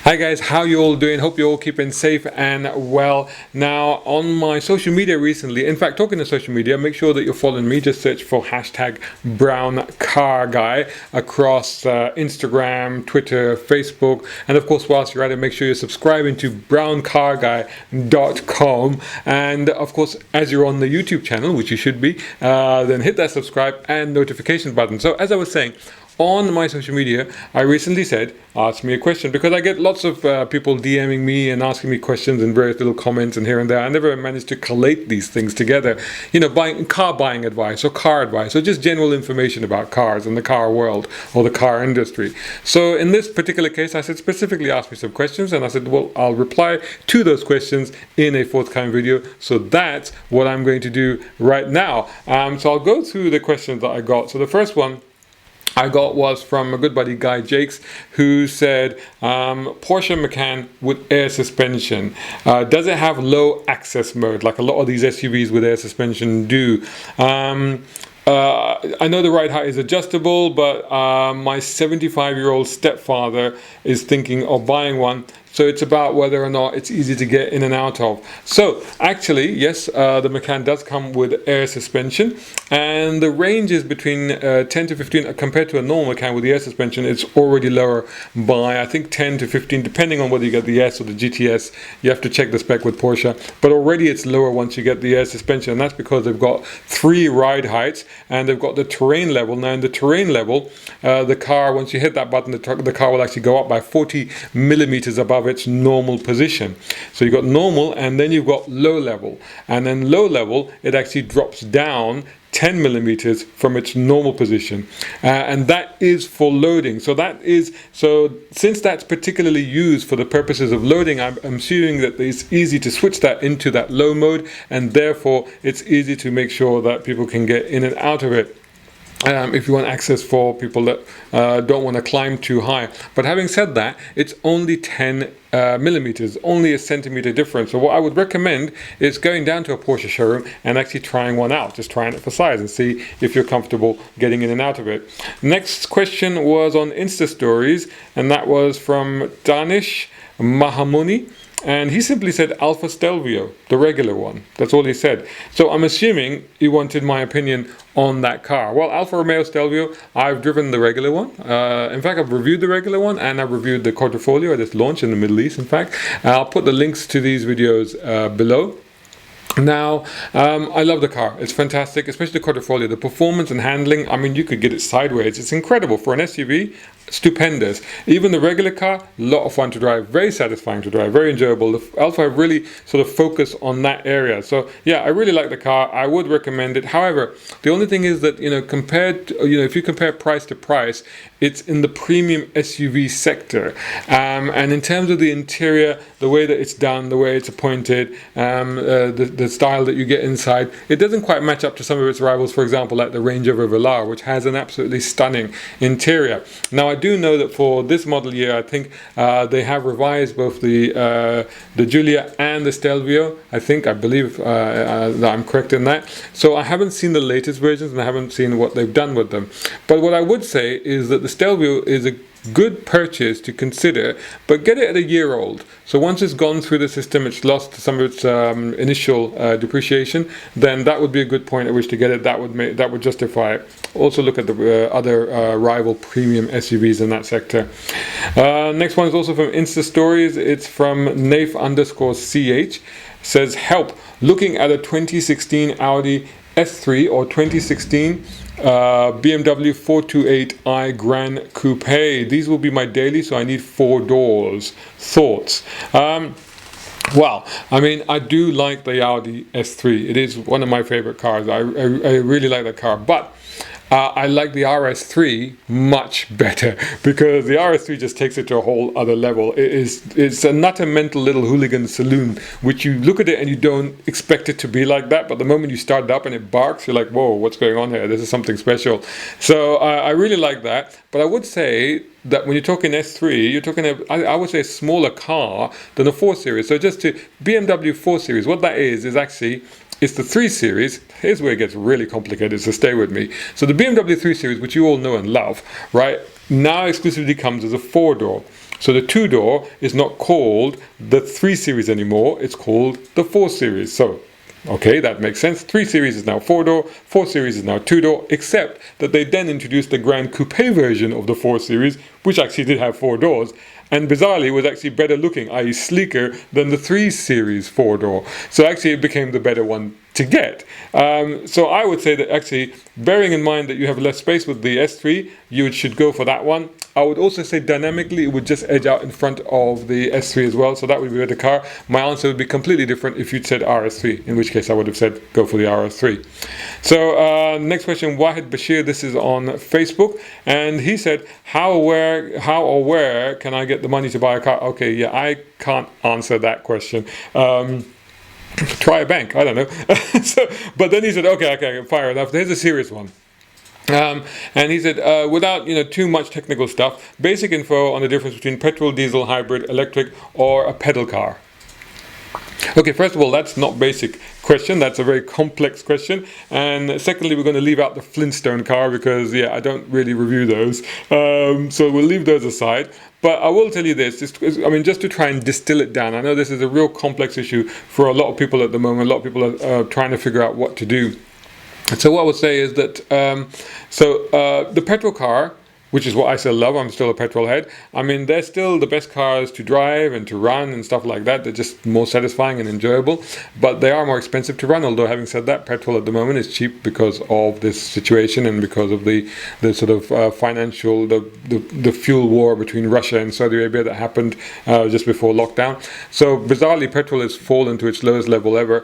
Hi guys, how you all doing? Hope you're all keeping safe and well. Now on my social media recently, in fact talking to social media, make sure that you're following me. Just search for hashtag brown car guy across Instagram, Twitter, Facebook, and of course whilst you're at it, make sure you're subscribing to browncarguy.com. And of course as you're on the YouTube channel, which you should be, then hit that subscribe and notification button. So as I was saying, on my social media, I recently said, ask me a question, because I get lots of people DMing me and asking me questions in various little comments and here and there. I never managed to collate these things together, you know, car buying advice or car advice or just general information about cars and the car world or the car industry. So in this particular case, I said specifically ask me some questions, and I said, well, I'll reply to those questions in a forthcoming video. So that's what I'm going to do right now. So I'll go through the questions that I got. So the first one I got was from a good buddy Guy Jakes, who said Porsche Macan with air suspension, does it have low access mode like a lot of these SUVs with air suspension do? I know the ride height is adjustable, but my 75-year-old stepfather is thinking of buying one. So it's about whether or not it's easy to get in and out of. So actually, yes, the Macan does come with air suspension, and the range is between 10 to 15 compared to a normal Macan with the air suspension. It's already lower by I think 10 to 15, depending on whether you get the S or the GTS. You have to check the spec with Porsche, but already it's lower once you get the air suspension, and that's because they've got 3 ride heights and they've got the terrain level. Now in the terrain level, the car, once you hit that button, the car will actually go up by 40 millimeters above its normal position. So you've got normal, and then you've got low level, and then low level it actually drops down 10 millimeters from its normal position, and that is for loading. So since that's particularly used for the purposes of loading, I'm assuming that it's easy to switch that into that low mode, and therefore it's easy to make sure that people can get in and out of it. If you want access for people that don't want to climb too high. But having said that, it's only 10 millimeters, only a centimeter difference. So what I would recommend is going down to a Porsche showroom and actually trying one out, just trying it for size and see if you're comfortable getting in and out of it. Next question was on Insta stories, and that was from Danish Mahamuni. And he simply said Alfa Stelvio, the regular one. That's all he said. So I'm assuming he wanted my opinion on that car. Well, Alfa Romeo Stelvio, I've driven the regular one. In fact, I've reviewed the regular one, and I've reviewed the Quadrifoglio at its launch in the Middle East, in fact. I'll put the links to these videos below. Now, I love the car. It's fantastic, especially the Quadrifoglio. The performance and handling, I mean, you could get it sideways. It's incredible. For an SUV, stupendous. Even the regular car, a lot of fun to drive, very satisfying to drive, very enjoyable. The Alfa have really sort of focused on that area. So yeah, I really like the car. I would recommend it. However, the only thing is that, if you compare price to price, it's in the premium SUV sector. And in terms of the interior, the way that it's done, the way it's appointed, the style that you get inside, it doesn't quite match up to some of its rivals, for example, like the Range Rover Velar, which has an absolutely stunning interior. Now, I do know that for this model year, I think they have revised both the Giulia and the Stelvio. I believe that I'm correct in that. So I haven't seen the latest versions, and I haven't seen what they've done with them. But what I would say is that the Stelvio is a good purchase to consider, but get it at a year old. So once it's gone through the system, it's lost some of its initial depreciation, then that would be a good point at which to get it. That would justify it. Also look at the other rival premium SUVs in that sector. Next one is also from Insta Stories. It's from Naif_CH. Says, help, looking at a 2016 Audi S3 or 2016 BMW 428i Gran Coupe. These will be my daily, so I need 4 doors. Thoughts? Well, I mean, I do like the Audi S3. It is one of my favorite cars. I really like that car, but I like the RS3 much better, because the RS3 just takes it to a whole other level. It's a nutter mental little hooligan saloon, which you look at it and you don't expect it to be like that, but the moment you start it up and it barks, you're like, whoa, what's going on here? This is something special. So I really like that. But I would say that when you're talking S3, you're talking, I would say, a smaller car than a 4 Series. So just to BMW 4 Series, what that is actually, it's the 3 Series. Here's where it gets really complicated, so stay with me. So the BMW 3 Series, which you all know and love, right, now exclusively comes as a 4-door. So the 2-door is not called the 3 Series anymore, it's called the 4 Series. So okay, that makes sense. 3 Series is now 4-door, 4 Series is now 2-door, except that they then introduced the Grand Coupe version of the 4 Series, which actually did have 4 doors, and bizarrely was actually better looking, i.e. sleeker, than the 3 Series 4-door. So actually it became the better one to get. So I would say that actually, bearing in mind that you have less space with the S3, you should go for that one. I would also say dynamically it would just edge out in front of the S3 as well, so that would be a better car. My answer would be completely different if you'd said RS3, in which case I would have said go for the RS3. So next question, Wahid Bashir, this is on Facebook, and he said, how or where can I get the money to buy a car? Okay, yeah, I can't answer that question. Try a bank, I don't know. But then he said, okay, fair enough. Here's a serious one. And he said, without too much technical stuff, basic info on the difference between petrol, diesel, hybrid, electric, or a pedal car. Okay, first of all, that's not basic question, that's a very complex question, and secondly, we're going to leave out the Flintstone car because I don't really review those, so we'll leave those aside. But I will tell you this, just to try and distill it down. I know this is a real complex issue for a lot of people at the moment. A lot of people are trying to figure out what to do. So what I would say is that the petrol car, which is what I still love, I'm still a petrol head. They're still the best cars to drive and to run and stuff like that. They're just more satisfying and enjoyable, but they are more expensive to run. Although having said that, petrol at the moment is cheap because of this situation and because of the sort of financial, the fuel war between Russia and Saudi Arabia that happened just before lockdown. So bizarrely, petrol has fallen to its lowest level ever.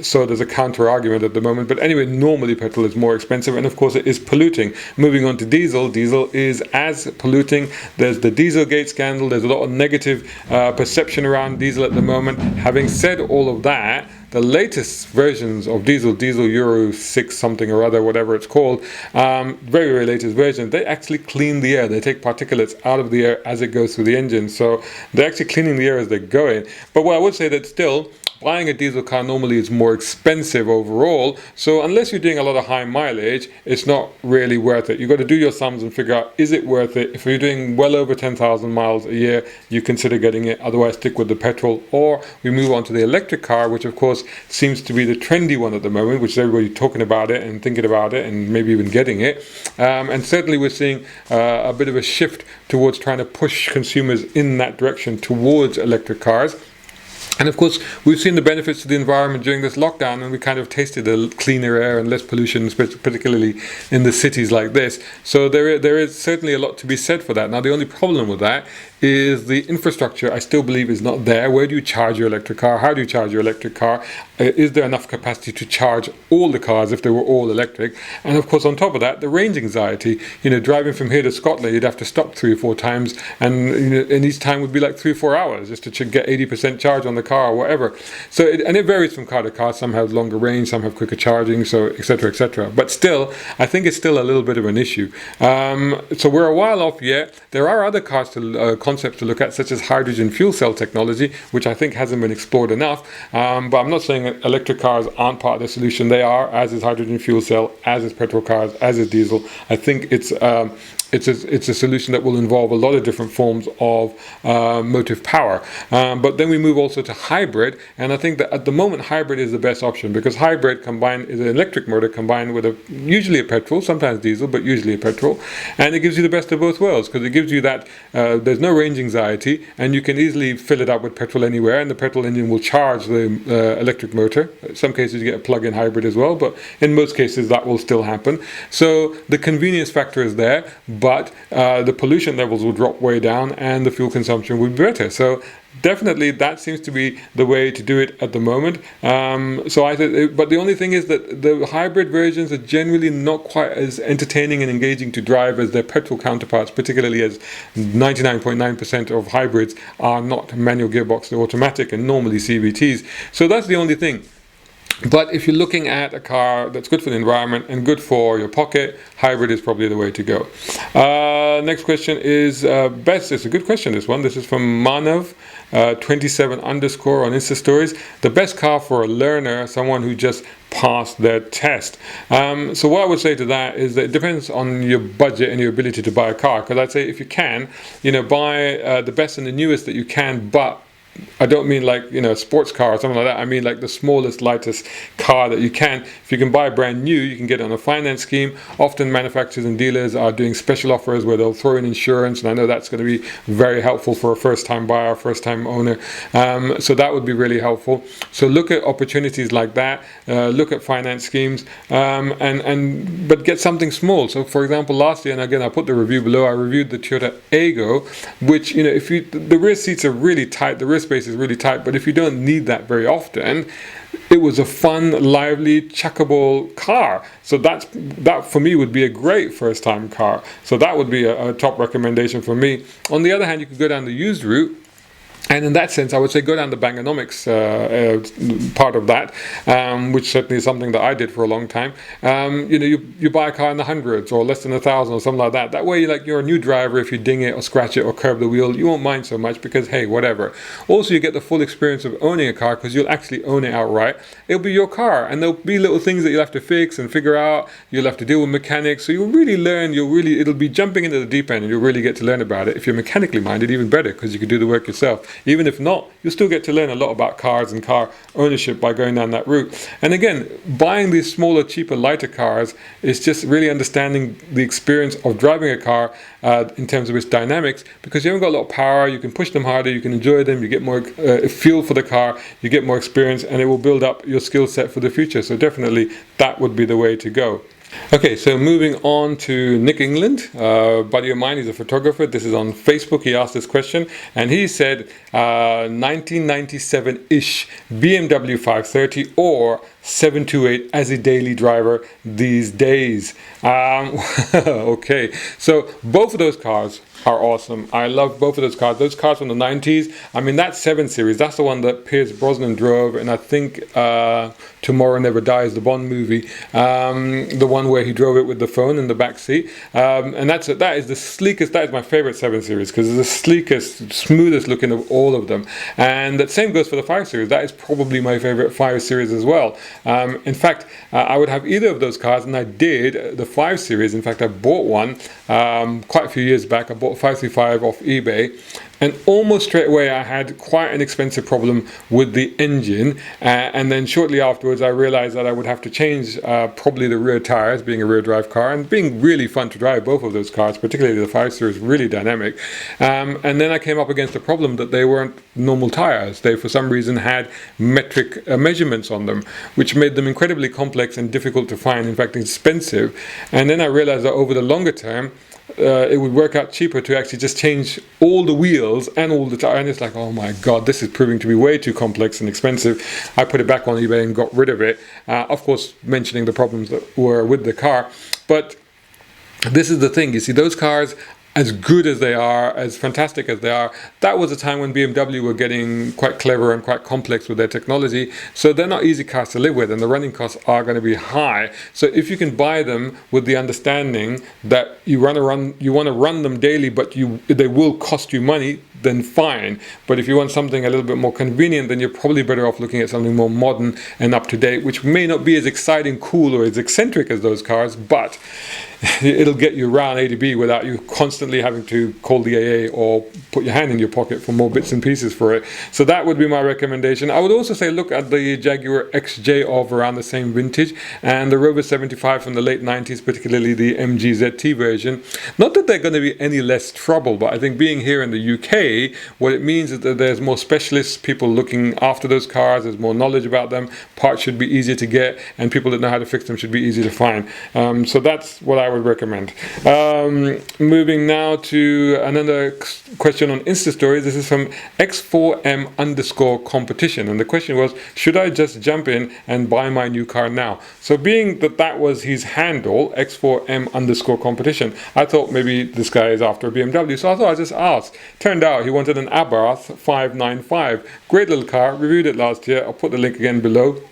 So there's a counter argument at the moment. But anyway, normally petrol is more expensive, and of course it is polluting. Moving on to diesel is as polluting. There's the Dieselgate scandal. There's a lot of negative perception around diesel at the moment. Having said all of that, the latest versions of diesel Euro 6 something or other, whatever it's called, very, very latest version, they actually clean the air. They take particulates out of the air as it goes through the engine. So they're actually cleaning the air as they're going. But what I would say that still, buying a diesel car normally is more expensive overall, so unless you're doing a lot of high mileage, it's not really worth it. You've got to do your sums and figure out, is it worth it? If you're doing well over 10,000 miles a year, you consider getting it, otherwise stick with the petrol. Or we move on to the electric car, which of course seems to be the trendy one at the moment, which is everybody talking about it and thinking about it and maybe even getting it. And certainly we're seeing a bit of a shift towards trying to push consumers in that direction towards electric cars. And of course, we've seen the benefits to the environment during this lockdown, and we kind of tasted the cleaner air and less pollution, particularly in the cities like this. So there is certainly a lot to be said for that. Now, the only problem with that is the infrastructure, I still believe, is not there. Where do you charge your electric car? How do you charge your electric car? Is there enough capacity to charge all the cars if they were all electric? And of course, on top of that, the range anxiety. Driving from here to Scotland, you'd have to stop 3 or 4 times, and each time would be like 3 or 4 hours just to get 80% charge on the car or whatever. So it varies from car to car. Some have longer range, some have quicker charging, so etc., etc. But still, I think it's still a little bit of an issue. So we're a while off yet. There are other cars concepts to look at, such as hydrogen fuel cell technology, which I think hasn't been explored enough. But I'm not saying that electric cars aren't part of the solution. They are, as is hydrogen fuel cell, as is petrol cars, as is diesel. I think it's a solution that will involve a lot of different forms of motive power. But then we move also to hybrid, and I think that at the moment hybrid is the best option, because hybrid combined is an electric motor combined with usually a petrol, sometimes diesel, but usually a petrol, and it gives you the best of both worlds, because it gives you that there's no range anxiety, and you can easily fill it up with petrol anywhere, and the petrol engine will charge the electric motor. In some cases you get a plug-in hybrid as well, but in most cases that will still happen. So the convenience factor is there, but the pollution levels will drop way down and the fuel consumption will be better. So definitely that seems to be the way to do it at the moment. But the only thing is that the hybrid versions are generally not quite as entertaining and engaging to drive as their petrol counterparts, particularly as 99.9% of hybrids are not manual gearbox, they're automatic and normally CVTs. So that's the only thing. But if you're looking at a car that's good for the environment and good for your pocket, hybrid is probably the way to go. Next question is best. It's a good question, this one. This is from Manav 27 underscore on Insta stories. The best car for a learner, someone who just passed their test. So what I would say to that is that it depends on your budget and your ability to buy a car. Because I'd say if you can, buy the best and the newest that you can, but I don't mean like, a sports car or something like that. I mean like the smallest, lightest car that you can. If you can buy brand new, you can get it on a finance scheme. Often manufacturers and dealers are doing special offers where they'll throw in insurance, and I know that's going to be very helpful for a first-time buyer, first-time owner. So that would be really helpful. So look at opportunities like that. Look at finance schemes, but get something small. So for example, last year, and again, I'll put the review below, I reviewed the Toyota Aygo, which, if the rear seats are really tight, the rear space is really tight, but if you don't need that very often, it was a fun, lively, chuckable car. So that for me would be a great first time car. So that would be a top recommendation for me. On the other hand, you could go down the used route. And in that sense, I would say go down the Bangonomics part of that, which certainly is something that I did for a long time. You buy a car in the hundreds or less than 1,000 or something like that. That way, you're a new driver. If you ding it or scratch it or curb the wheel, you won't mind so much because, hey, whatever. Also, you get the full experience of owning a car because you'll actually own it outright. It'll be your car, and there'll be little things that you'll have to fix and figure out. You'll have to deal with mechanics. So you'll really learn. It'll be jumping into the deep end, and you'll really get to learn about it. If you're mechanically minded, even better because you can do the work yourself. Even if not, you'll still get to learn a lot about cars and car ownership by going down that route. And again, buying these smaller, cheaper, lighter cars is just really understanding the experience of driving a car in terms of its dynamics, because you haven't got a lot of power, you can push them harder, you can enjoy them, you get more feel for the car, you get more experience, and it will build up your skill set for the future. So definitely that would be the way to go. Okay, so moving on to Nick England, buddy of mine, he's a photographer. This is on Facebook. He asked this question, and he said 1997-ish BMW 530 or 728 as a daily driver these days. Okay, so both of those cars are awesome. I love both of those cars. Those cars from the 90s. I mean, that 7 Series, that's the one that Pierce Brosnan drove, and I think Tomorrow Never Dies, the Bond movie, the one where he drove it with the phone in the back seat. And that is the sleekest, that is my favorite 7 Series, because it's the sleekest, smoothest looking of all of them. And the same goes for the 5 Series. That is probably my favorite 5 Series as well. In fact, I would have either of those cars, and I did the 5 Series. In fact, I bought one quite a few years back. I bought a 535 off eBay, and almost straight away I had quite an expensive problem with the engine, and then shortly afterwards I realized that I would have to change probably the rear tires, being a rear drive car and being really fun to drive. Both of those cars, particularly the 5 Series, really dynamic, and then I came up against the problem that they weren't normal tires. They for some reason had metric measurements on them, which made them incredibly complex and difficult to find, in fact expensive. And then I realized that over the longer term it would work out cheaper to actually just change all the wheels and all the tires. And it's like, oh my god, this is proving to be way too complex and expensive. I put it back on eBay and got rid of it, of course mentioning the problems that were with the car. But this is the thing, you see, those cars, as good as they are, as fantastic as they are, that was a time when BMW were getting quite clever and quite complex with their technology. So they're not easy cars to live with, and the running costs are going to be high. So if you can buy them with the understanding that you want to run them daily, but they will cost you money, then fine. But if you want something a little bit more convenient, then you're probably better off looking at something more modern and up to date, which may not be as exciting, cool, or as eccentric as those cars, but it'll get you around A to B without you constantly having to call the AA or put your hand in your pocket for more bits and pieces for it. So that would be my recommendation. I would also say look at the Jaguar XJ of around the same vintage, and the Rover 75 from the late 90s, particularly the MG ZT version. Not that they're going to be any less trouble, but I think being here in the UK, what it means is that there's more specialists, people looking after those cars, there's more knowledge about them, parts should be easier to get, and people that know how to fix them should be easy to find. So that's what I would recommend. Moving now to another question on Insta stories. This is from X4M_competition, and the question was, should I just jump in and buy my new car now? So being that was his handle, X4M_competition, I thought maybe this guy is after a BMW, so I thought I'd just ask. Turned out he wanted an Abarth 595. Great little car, reviewed it last year. I'll put the link again below.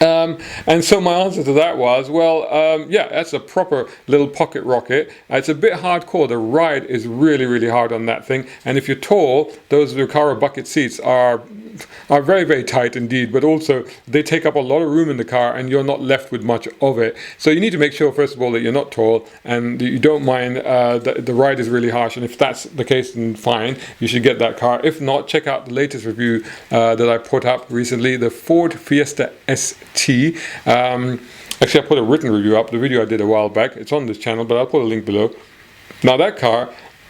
And so my answer to that was, well, yeah, that's a proper little pocket rocket. It's a bit hardcore. The ride is really, really hard on that thing. And if you're tall, those Recaro bucket seats are very, very tight indeed, but also they take up a lot of room in the car and you're not left with much of it. So you need to make sure, first of all, that you're not tall and you don't mind that the ride is really harsh. And if that's the case, then fine, you should get that car. If not, check out the latest review that I put up recently, the Ford Fiesta ST. Actually, I put a written review up, the video I did a while back. It's on this channel, but I'll put a link below. Now that car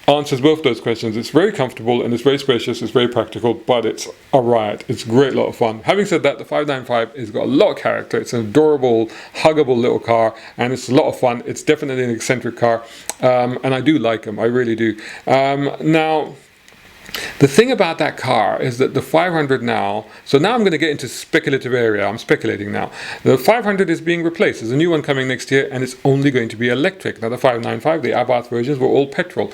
answers both those questions. It's very comfortable and it's very spacious, it's very practical, but it's a riot. It's a great lot of fun. Having said that, the 595 has got a lot of character. It's an adorable, huggable little car, and it's a lot of fun. It's definitely an eccentric car, and I do like them. I really do. Now, the thing about that car is that the 500 now, so now I'm going to get into speculative area. I'm speculating now. The 500 is being replaced. There's a new one coming next year and it's only going to be electric. Now the 595, the Abarth versions were all petrol.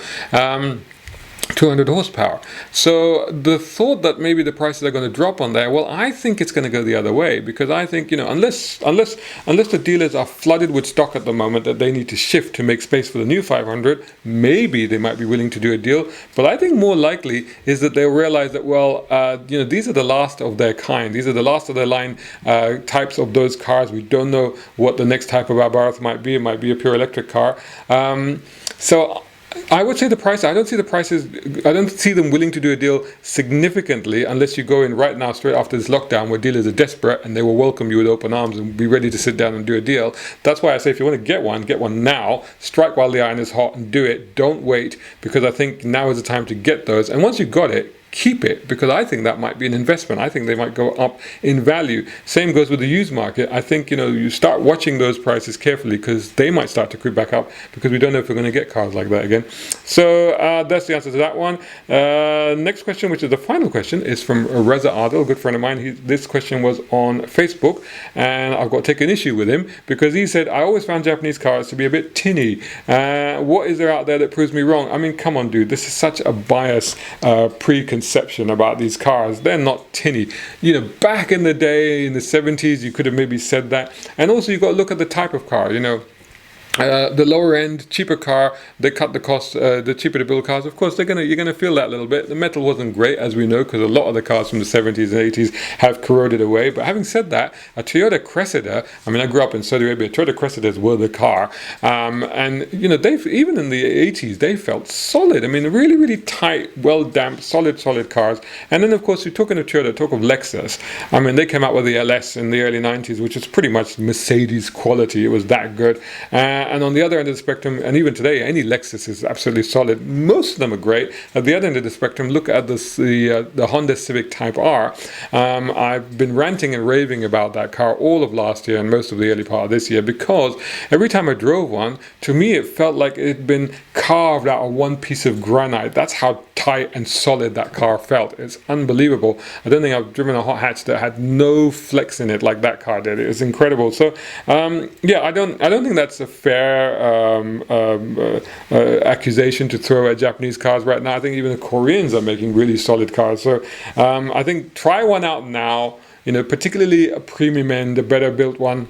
200 horsepower. So the thought that maybe the prices are going to drop on there, well, I think it's going to go the other way, because I think, you know, unless the dealers are flooded with stock at the moment that they need to shift to make space for the new 500, maybe they might be willing to do a deal. But I think more likely is that they'll realize that, well, you know, these are the last of their kind. These are the last of their line types of those cars. We don't know what the next type of Abarth might be. It might be a pure electric car. So I would say the price, I don't see the prices, I don't see them willing to do a deal significantly unless you go in right now, straight after this lockdown, where dealers are desperate and they will welcome you with open arms and be ready to sit down and do a deal. That's why I say if you want to get one now, strike while the iron is hot and do it. Don't wait, because I think now is the time to get those. And once you've got it, keep it, because I think that might be an investment. I think they might go up in value. Same goes with the used market. I think, you know, you start watching those prices carefully, because they might start to creep back up, because we don't know if we're going to get cars like that again. So that's the answer to that one. Next question, which is the final question, is from Reza Adil, a good friend of mine. This question was on Facebook, and I've got to take an issue with him, because he said, I always found Japanese cars to be a bit tinny. What is there out there that proves me wrong? I mean, come on, dude, this is such a bias preconception about these cars. They're not tinny. You know, back in the day, in the 70s, you could have maybe said that. And also you've got to look at the type of car, you know. The lower end, cheaper car, they cut the cost, the cheaper to build cars, of course, you're gonna feel that a little bit. The metal wasn't great, as we know, because a lot of the cars from the 70s and 80s have corroded away. But having said that, a Toyota Cressida, I mean, I grew up in Saudi Arabia, Toyota Cressidas were the car. And, you know, even in the 80s, they felt solid. I mean, really, really tight, well-damped, solid cars. And then, of course, you talk of Toyota, talk of Lexus. I mean, they came out with the LS in the early 90s, which was pretty much Mercedes quality. It was that good. And on the other end of the spectrum, and even today, any Lexus is absolutely solid. Most of them are great. At the other end of the spectrum, look at the Honda Civic Type R. I've been ranting and raving about that car all of last year and most of the early part of this year, because every time I drove one, to me it felt like it had been carved out of one piece of granite. That's how tight and solid that car felt. It's unbelievable. I don't think I've driven a hot hatch that had no flex in it like that car did. It was incredible. So yeah, I don't think that's a fair accusation to throw at Japanese cars right now. I think even the Koreans are making really solid cars. So I think try one out now, you know, particularly a premium end, a better built one.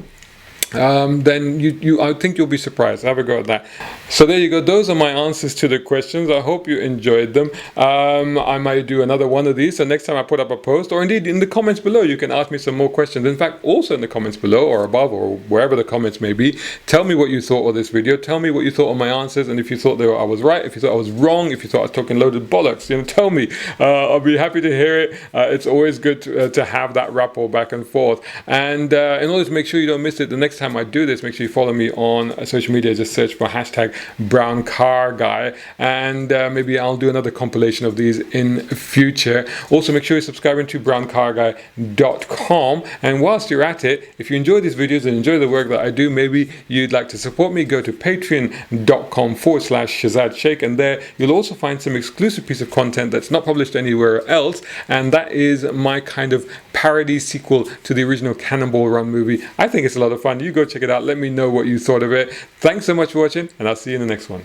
Then I think you'll be surprised. Have a go at that. So there you go. Those are my answers to the questions. I hope you enjoyed them. I might do another one of these. So next time I put up a post, or indeed in the comments below, you can ask me some more questions. In fact, also in the comments below or above or wherever the comments may be, tell me what you thought of this video. Tell me what you thought of my answers, and if you thought I was right, if you thought I was wrong, if you thought I was talking loaded bollocks, you know, tell me. I'll be happy to hear it. It's always good to have that rapport back and forth. And in order to make sure you don't miss it, the next time I do this, make sure you follow me on social media. Just search for #BrownCarGuy, and maybe I'll do another compilation of these in future. Also, make sure you're subscribing to browncarguy.com. And whilst you're at it, if you enjoy these videos and enjoy the work that I do, maybe you'd like to support me, go to patreon.com/Shazad Sheikh, and there you'll also find some exclusive piece of content that's not published anywhere else, and that is my kind of parody sequel to the original Cannonball Run movie. I think it's a lot of fun. You go check it out. Let me know what you thought of it. Thanks so much for watching, and I'll see you in the next one.